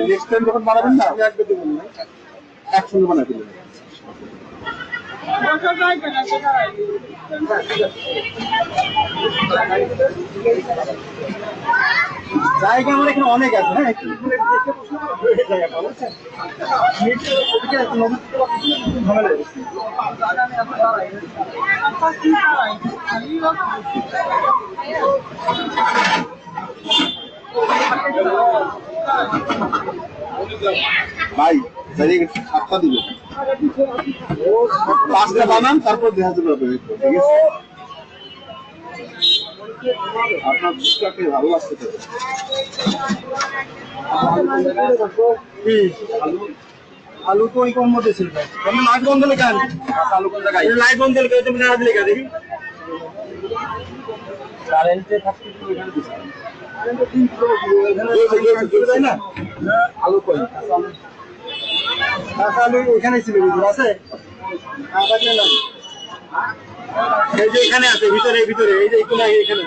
Next time যখন বানাবেন না একসঙ্গে বানাই দিলেন। জায়গা আমার এখানে অনেক আছে। হ্যাঁ, ভাই সাতটা দিল, পাঁচটা বানান তারপর দেখা যাবে। ঠিক আছে, আপনার বুকটাকে ভালো লাগছে তো। আলু তো ওই কম মধ্যে ছিল ভাই। আপনি লাইট বন্ধ লেখেন, আলু কোন জায়গায় লাইট বন্ধ লেখে তুমি না লেখা দেখি কারেন্টে থাকতে এখানে দিছি না আলু কই আলু ওখানে ছিল আছে এই যে এখানে আছে ভিতরে ভিতরে এই যে এখানে